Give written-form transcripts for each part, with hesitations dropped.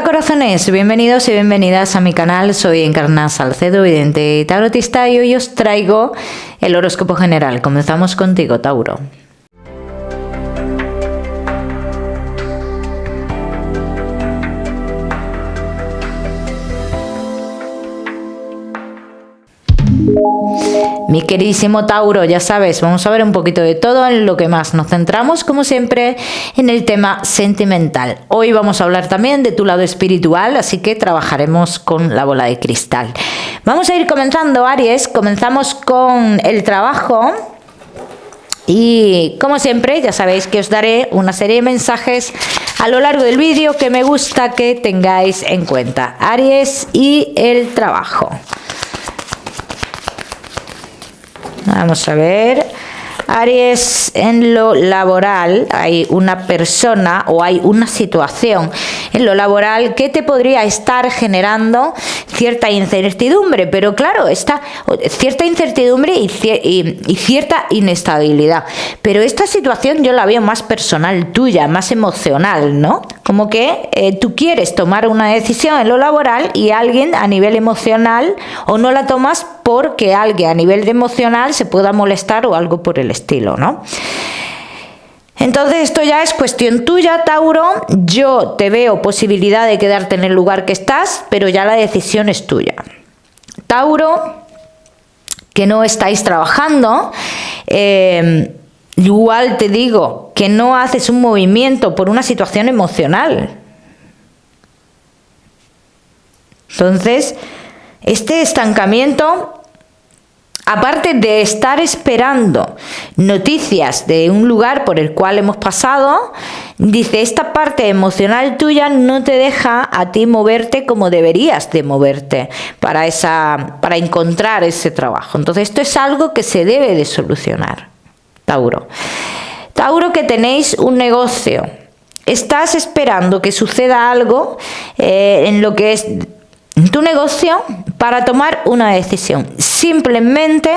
Hola corazones, bienvenidos y bienvenidas a mi canal. Soy Encarna Salcedo, vidente y tarotista, y hoy os traigo el horóscopo general. Comenzamos contigo, Tauro. Mi queridísimo Tauro, ya sabes, vamos a ver un poquito de todo. En lo que más nos centramos, como siempre, en el tema sentimental. Hoy vamos a hablar también de tu lado espiritual, así que trabajaremos con la bola de cristal. Vamos a ir comenzando, Aries. Comenzamos con el trabajo y, como siempre, ya sabéis que os daré una serie de mensajes a lo largo del vídeo que me gusta que tengáis en cuenta. Aries y el trabajo. Vamos a ver, Aries, en lo laboral hay una persona o hay una situación en lo laboral que te podría estar generando cierta incertidumbre, pero claro, cierta incertidumbre y cierta inestabilidad. Pero esta situación yo la veo más personal tuya, más emocional, ¿no? Como que tú quieres tomar una decisión en lo laboral y alguien a nivel emocional, o no la tomas porque alguien a nivel de emocional se pueda molestar o algo por el estilo, ¿no? Entonces esto ya es cuestión tuya, Tauro. Yo te veo posibilidad de quedarte en el lugar que estás, pero ya la decisión es tuya. Tauro, que no estáis trabajando, igual te digo que no haces un movimiento por una situación emocional. Entonces, este estancamiento, aparte de estar esperando noticias de un lugar por el cual hemos pasado, dice, esta parte emocional tuya no te deja a ti moverte como deberías de moverte para encontrar ese trabajo. Entonces esto es algo que se debe de solucionar, Tauro. Tauro, que tenéis un negocio, estás esperando que suceda algo en lo que es tu negocio para tomar una decisión. Simplemente,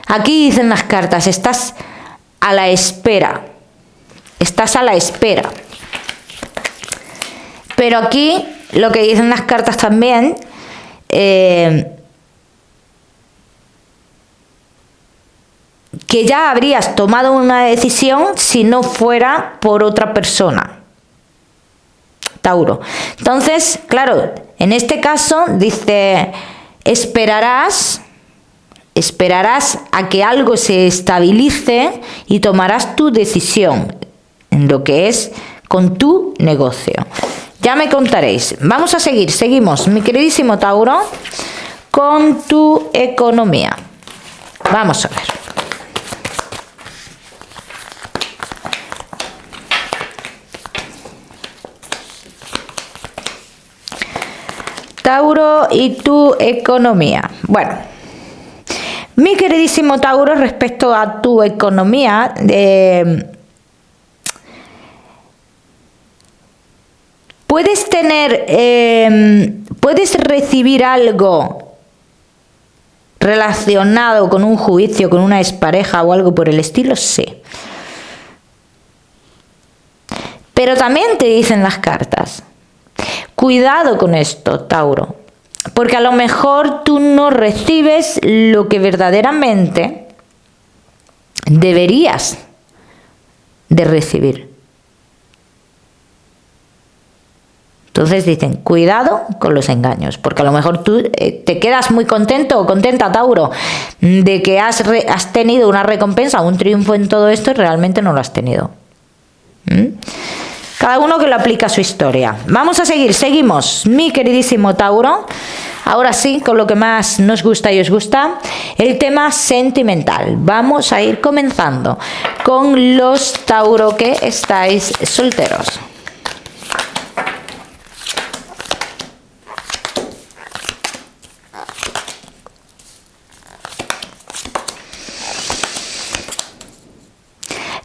aquí dicen las cartas, estás a la espera. Estás a la espera. Pero aquí lo que dicen las cartas también, que ya habrías tomado una decisión si no fuera por otra persona, Tauro. Entonces, claro, en este caso dice, esperarás a que algo se estabilice y tomarás tu decisión en lo que es con tu negocio. Ya me contaréis. Vamos a seguimos, mi queridísimo Tauro, con tu economía. Vamos a ver. Tauro y tu economía. Bueno, mi queridísimo Tauro, respecto a tu economía, puedes recibir algo relacionado con un juicio, con una expareja o algo por el estilo, sí. Pero también te dicen las cartas, cuidado con esto, Tauro, porque a lo mejor tú no recibes lo que verdaderamente deberías de recibir. Entonces dicen, cuidado con los engaños, porque a lo mejor tú te quedas muy contento o contenta, Tauro, de que has tenido una recompensa, un triunfo en todo esto, y realmente no lo has tenido. Cada uno que lo aplica a su historia. Vamos a seguimos, mi queridísimo Tauro. Ahora sí, con lo que más nos gusta y os gusta, el tema sentimental. Vamos a ir comenzando con los Tauro que estáis solteros.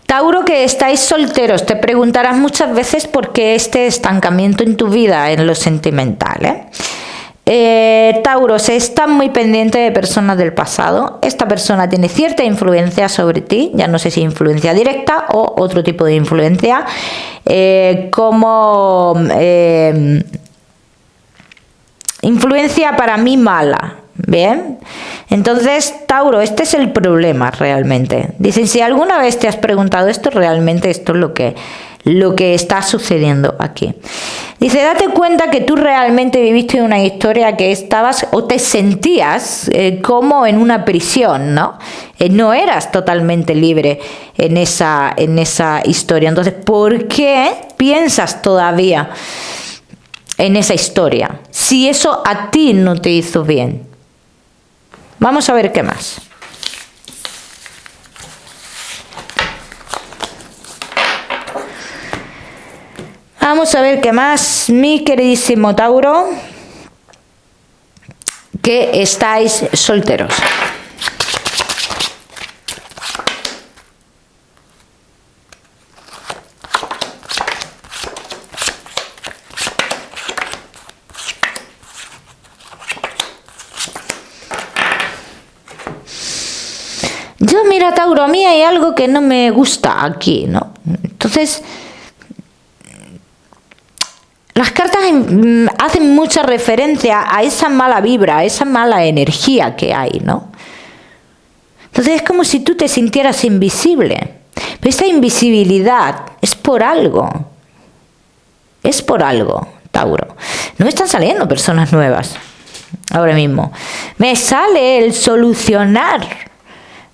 Tauro, que estáis solteros, te preguntarás muchas veces por qué este estancamiento en tu vida en lo sentimental, Tauro, se está muy pendiente de personas del pasado. Esta persona tiene cierta influencia sobre ti, ya no sé si influencia directa o otro tipo de influencia, como influencia para mí mala. Bien, entonces Tauro, este es el problema realmente. Dicen, si alguna vez te has preguntado esto, realmente esto es lo que está sucediendo aquí. Dice, date cuenta que tú realmente viviste una historia que estabas o te sentías como en una prisión, ¿no? No eras totalmente libre en esa historia. Entonces, ¿por qué piensas todavía en esa historia si eso a ti no te hizo bien? Vamos a ver qué más. Vamos a ver qué más, mi queridísimo Tauro, que estáis solteros. Yo, mira, Tauro, a mí hay algo que no me gusta aquí, ¿no? Entonces, las cartas hacen mucha referencia a esa mala vibra, a esa mala energía que hay, ¿no? Entonces es como si tú te sintieras invisible. Pero esta invisibilidad es por algo. Es por algo, Tauro. No me están saliendo personas nuevas ahora mismo. Me sale el solucionar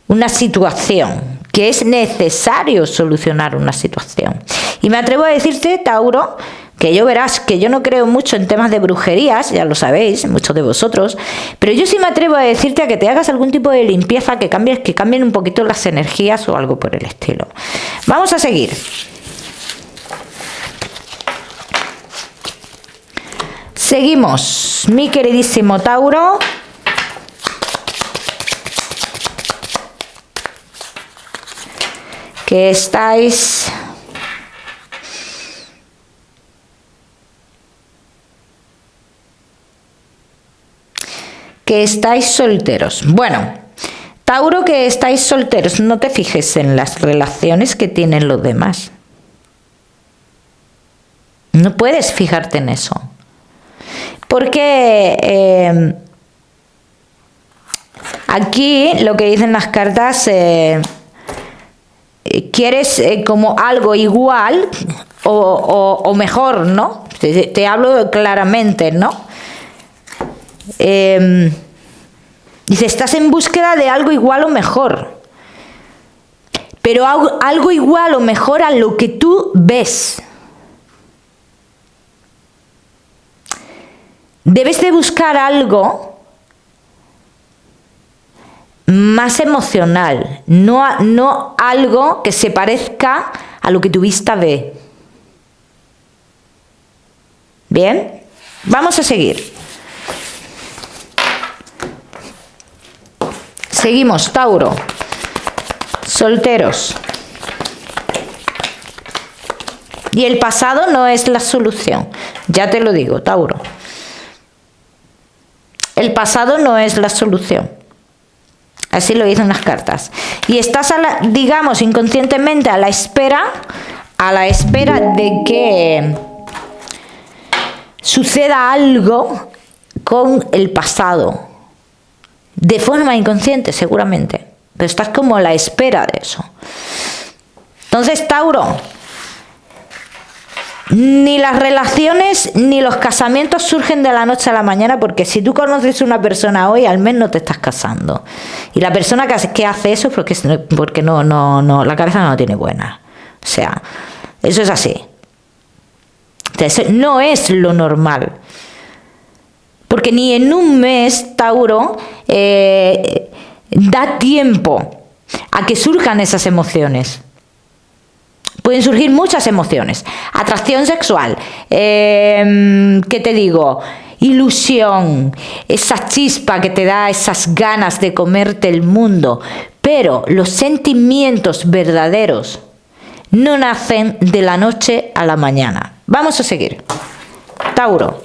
una situación, que es necesario solucionar una situación. Y me atrevo a decirte, Tauro, que yo verás que yo no creo mucho en temas de brujerías, ya lo sabéis, muchos de vosotros, pero yo sí me atrevo a decirte a que te hagas algún tipo de limpieza, que cambien un poquito las energías o algo por el estilo. Vamos a seguir. Seguimos, mi queridísimo Tauro. Que estáis solteros. Bueno, Tauro, que estáis solteros, no te fijes en las relaciones que tienen los demás. No puedes fijarte en eso. Porque aquí lo que dicen las cartas, quieres como algo igual o mejor, ¿no? Te hablo claramente, ¿no? Dice, estás en búsqueda de algo igual o mejor. Pero algo igual o mejor a lo que tú ves. Debes de buscar algo más emocional, no algo que se parezca a lo que tu vista ve. ¿Bien? Vamos a seguir. Seguimos, Tauro. Solteros. Y el pasado no es la solución. Ya te lo digo, Tauro. El pasado no es la solución. Así lo dicen las cartas. Y estás, digamos, inconscientemente a la espera de que suceda algo con el pasado. De forma inconsciente, seguramente. Pero estás como a la espera de eso. Entonces, Tauro, ni las relaciones ni los casamientos surgen de la noche a la mañana, porque si tú conoces a una persona hoy, al menos no te estás casando. Y la persona que hace eso es porque no, la cabeza no la tiene buena. O sea, eso es así. Entonces, no es lo normal. Porque ni en un mes, Tauro, da tiempo a que surjan esas emociones. Pueden surgir muchas emociones. Atracción sexual, ¿qué te digo? Ilusión, esa chispa que te da esas ganas de comerte el mundo. Pero los sentimientos verdaderos no nacen de la noche a la mañana. Vamos a seguir. Tauro.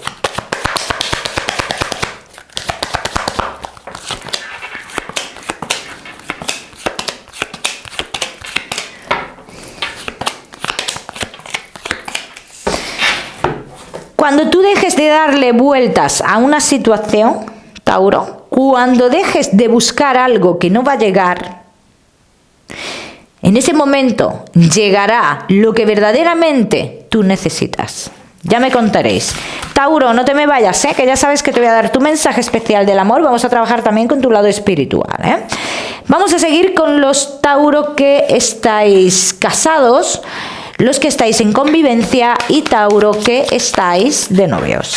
Cuando tú dejes de darle vueltas a una situación, Tauro, cuando dejes de buscar algo que no va a llegar, en ese momento llegará lo que verdaderamente tú necesitas. Ya me contaréis. Tauro, no te me vayas, que ya sabes que te voy a dar tu mensaje especial del amor. Vamos a trabajar también con tu lado espiritual. Vamos a seguir con los Tauro que estáis casados, los que estáis en convivencia y Tauro que estáis de novios.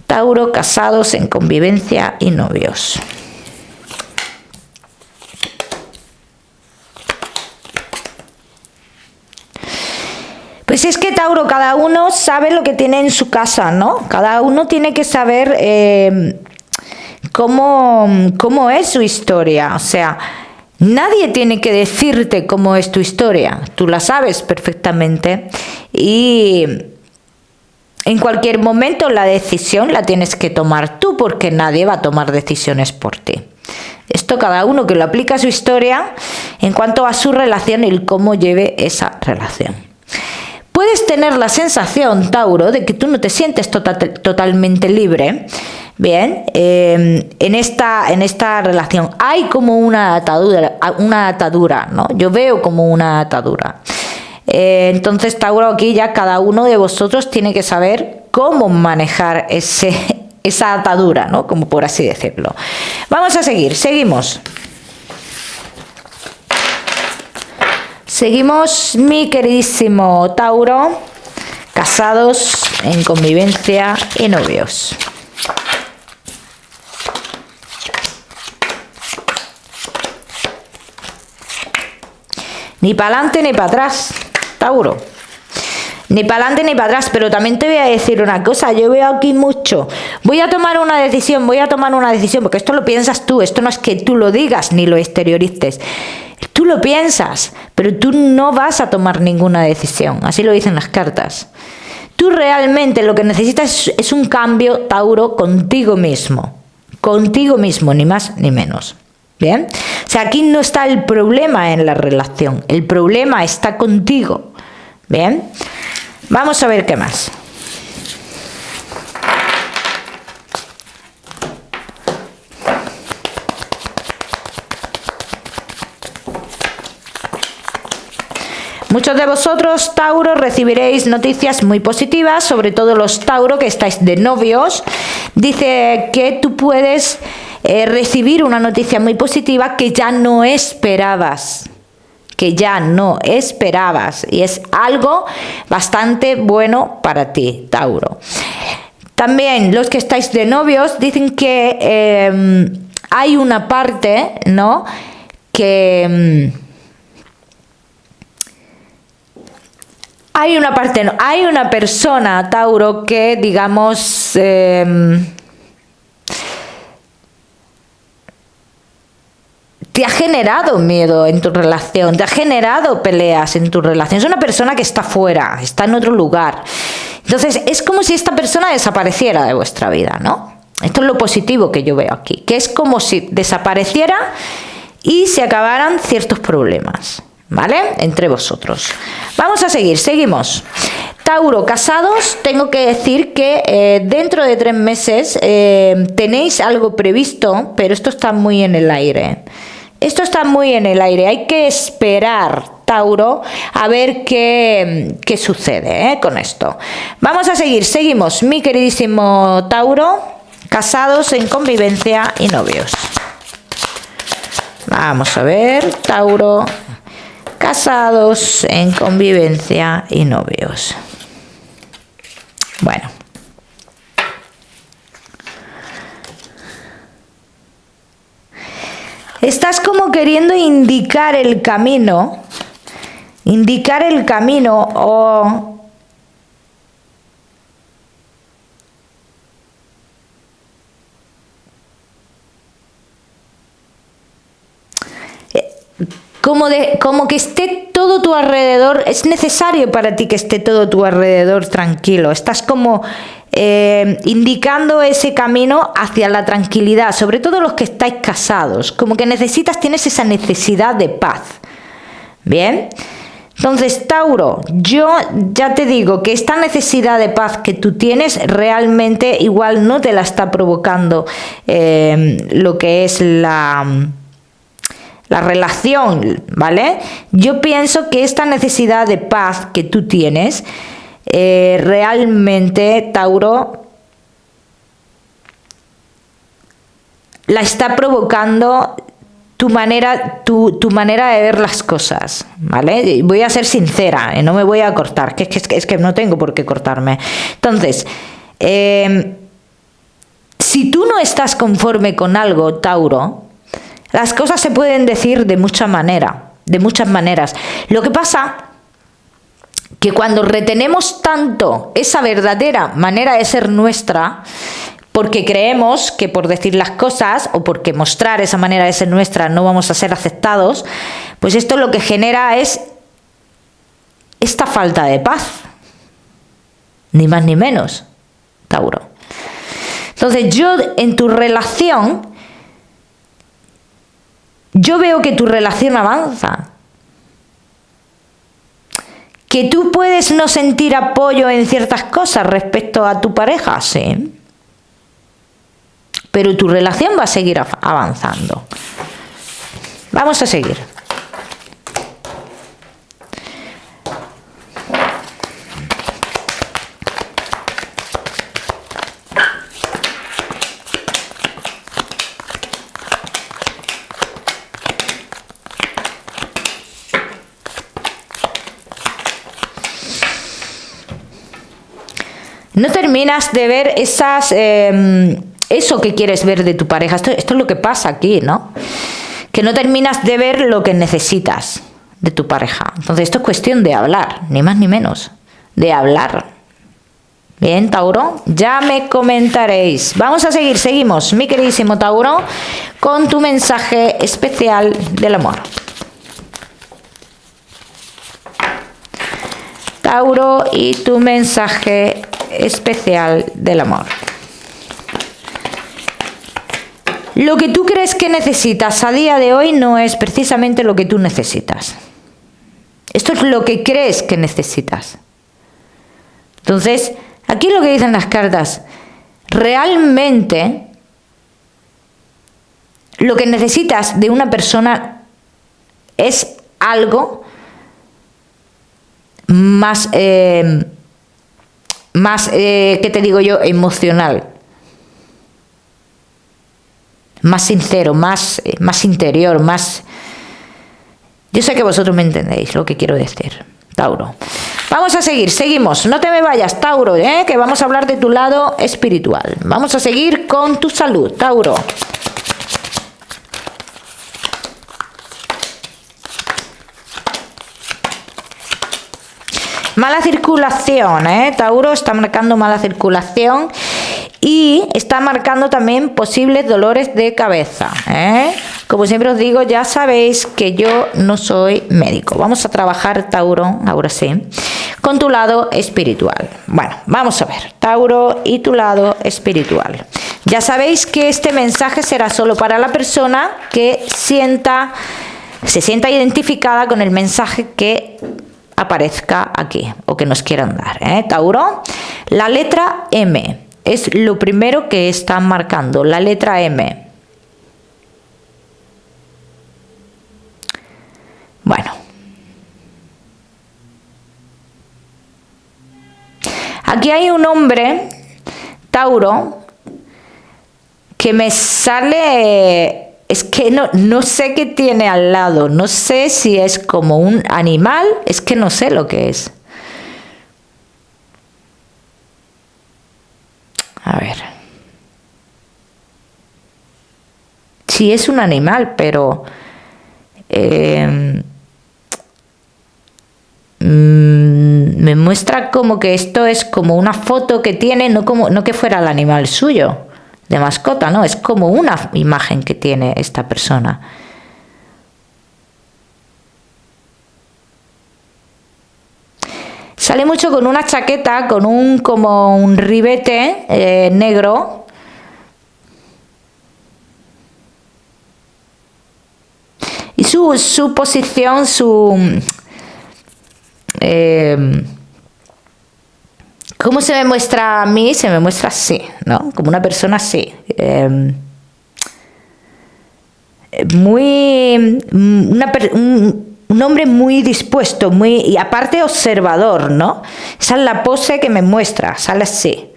Tauro, casados, en convivencia y novios. Pues es que Tauro, cada uno sabe lo que tiene en su casa, ¿no? Cada uno tiene que saber cómo es su historia. O sea, nadie tiene que decirte cómo es tu historia. Tú la sabes perfectamente y en cualquier momento la decisión la tienes que tomar tú, porque nadie va a tomar decisiones por ti. Esto cada uno que lo aplica a su historia en cuanto a su relación y cómo lleve esa relación. Puedes tener la sensación, Tauro, de que tú no te sientes totalmente libre. Bien, en esta relación hay como una atadura, ¿no? Yo veo como una atadura. Entonces, Tauro, aquí ya cada uno de vosotros tiene que saber cómo manejar esa atadura, ¿no? Como por así decirlo. Vamos a seguir, seguimos. Seguimos, mi queridísimo Tauro, casados, en convivencia y novios. Ni para adelante ni para atrás, Tauro. Ni para adelante ni para atrás, pero también te voy a decir una cosa, yo veo aquí mucho. Voy a tomar una decisión, porque esto lo piensas tú, esto no es que tú lo digas ni lo exteriorices. Tú lo piensas, pero tú no vas a tomar ninguna decisión, así lo dicen las cartas. Tú realmente lo que necesitas es un cambio, Tauro, contigo mismo, ni más ni menos. ¿Bien? O sea, aquí no está el problema en la relación, el problema está contigo. ¿Bien? Vamos a ver qué más. Muchos de vosotros, Tauro, recibiréis noticias muy positivas, sobre todo los Tauro que estáis de novios. Dice que tú puedes recibir una noticia muy positiva que ya no esperabas. Y es algo bastante bueno para ti, Tauro. También los que estáis de novios dicen que hay una parte, ¿no? Hay una persona, Tauro, que digamos te ha generado miedo en tu relación, te ha generado peleas en tu relación. Es una persona que está fuera, está en otro lugar. Entonces, es como si esta persona desapareciera de vuestra vida, ¿no? Esto es lo positivo que yo veo aquí, que es como si desapareciera y se acabaran ciertos problemas, ¿vale? Entre vosotros. Vamos a seguir, seguimos. Tauro, casados, tengo que decir que dentro de 3 meses tenéis algo previsto, pero esto está muy en el aire. Hay que esperar, Tauro, a ver qué sucede con esto. Vamos a seguir, seguimos, mi queridísimo Tauro, casados, en convivencia y novios. Vamos a ver, Tauro, casados, en convivencia y novios. Bueno. Estás como queriendo indicar el camino o como que esté todo tu alrededor, es necesario para ti que esté todo tu alrededor tranquilo. Estás como indicando ese camino hacia la tranquilidad, sobre todo los que estáis casados, como que tienes esa necesidad de paz. Bien, Entonces, Tauro, yo ya te digo que esta necesidad de paz que tú tienes realmente igual no te la está provocando lo que es la relación, ¿vale? Yo pienso que esta necesidad de paz que tú tienes, realmente, Tauro, la está provocando tu manera de ver las cosas, ¿vale? Voy a ser sincera, no me voy a cortar, que es que no tengo por qué cortarme. Entonces, si tú no estás conforme con algo, Tauro, las cosas se pueden decir de muchas maneras. Lo que pasa que cuando retenemos tanto esa verdadera manera de ser nuestra, porque creemos que por decir las cosas o porque mostrar esa manera de ser nuestra no vamos a ser aceptados, pues esto lo que genera es esta falta de paz. Ni más ni menos, Tauro. Entonces yo en tu relación, yo veo que tu relación avanza. Que tú puedes no sentir apoyo en ciertas cosas respecto a tu pareja, sí. Pero tu relación va a seguir avanzando. Vamos a seguir. No terminas de ver esas... eso que quieres ver de tu pareja. Esto es lo que pasa aquí, ¿no? Que no terminas de ver lo que necesitas de tu pareja. Entonces esto es cuestión de hablar, ni más ni menos. De hablar. Bien, Tauro, ya me comentaréis. Vamos a seguir, seguimos, mi queridísimo Tauro, con tu mensaje especial del amor. Tauro y tu mensaje especial del amor. Lo que tú crees que necesitas a día de hoy no es precisamente lo que tú necesitas. Esto es lo que crees que necesitas. Entonces, aquí lo que dicen las cartas, realmente lo que necesitas de una persona es algo más, ¿qué te digo yo? Emocional. Más sincero, más interior, más... Yo sé que vosotros me entendéis lo que quiero decir, Tauro. Vamos a seguir, seguimos. No te me vayas, Tauro, que vamos a hablar de tu lado espiritual. Vamos a seguir con tu salud, Tauro. Mala circulación, Tauro está marcando mala circulación. Y está marcando también posibles dolores de cabeza. Como siempre os digo, ya sabéis que yo no soy médico. Vamos a trabajar, Tauro, ahora sí, con tu lado espiritual. Bueno, vamos a ver, Tauro y tu lado espiritual. Ya sabéis que este mensaje será solo para la persona que se sienta identificada con el mensaje que aparezca aquí o que nos quieran dar. Tauro, la letra M. Es lo primero que están marcando, la letra M. Bueno. Aquí hay un hombre, Tauro, que me sale... Es que no sé qué tiene al lado. No sé si es como un animal. Es que no sé lo que es. A ver. Sí es un animal, pero me muestra como que esto es como una foto que tiene, no que fuera el animal suyo de mascota, no, es como una imagen que tiene esta persona. Sale mucho con una chaqueta, con como un ribete negro. Y su posición, ¿Cómo se me muestra a mí? Se me muestra así, ¿no? Como una persona así. Un hombre muy dispuesto, y aparte observador, ¿no? Esa es la pose que me muestra, sale así.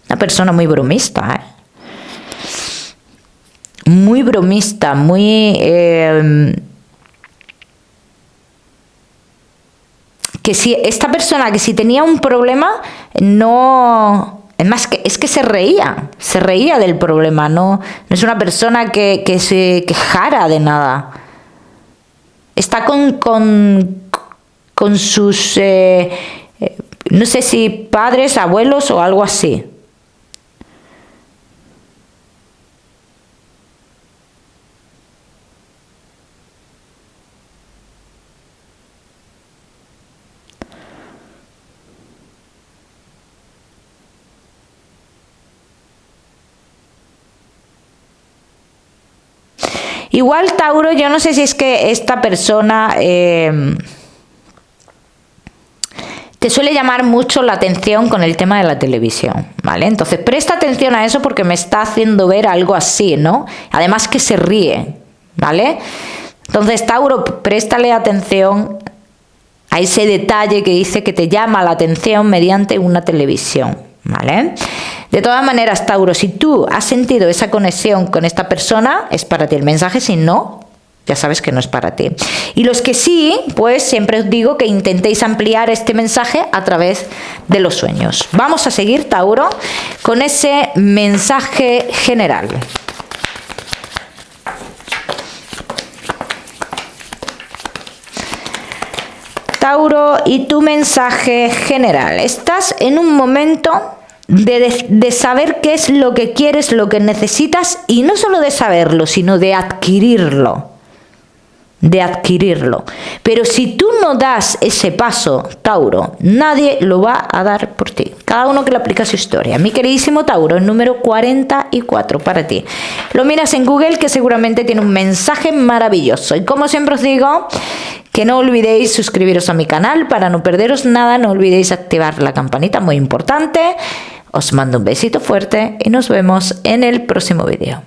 Una persona muy bromista, ¿eh? Muy bromista, muy... que si esta persona, que si tenía un problema, no... Es más, es que se reía del problema, no es una persona que se quejara de nada. Está con sus, no sé si padres, abuelos o algo así. Igual, Tauro, yo no sé si es que esta persona te suele llamar mucho la atención con el tema de la televisión, ¿vale? Entonces, presta atención a eso porque me está haciendo ver algo así, ¿no? Además que se ríe, ¿vale? Entonces, Tauro, préstale atención a ese detalle que dice que te llama la atención mediante una televisión, ¿vale? De todas maneras, Tauro, si tú has sentido esa conexión con esta persona, es para ti el mensaje. Si no, ya sabes que no es para ti. Y los que sí, pues siempre os digo que intentéis ampliar este mensaje a través de los sueños. Vamos a seguir, Tauro, con ese mensaje general. Tauro, y tu mensaje general. Estás en un momento de saber qué es lo que quieres, lo que necesitas, y no solo de saberlo, sino de adquirirlo. Pero si tú no das ese paso, Tauro, nadie lo va a dar por ti. Cada uno que le aplica su historia. Mi queridísimo Tauro, el número 44 para ti. Lo miras en Google, que seguramente tiene un mensaje maravilloso. Y como siempre os digo, que no olvidéis suscribiros a mi canal para no perderos nada. No olvidéis activar la campanita, muy importante. Os mando un besito fuerte y nos vemos en el próximo vídeo.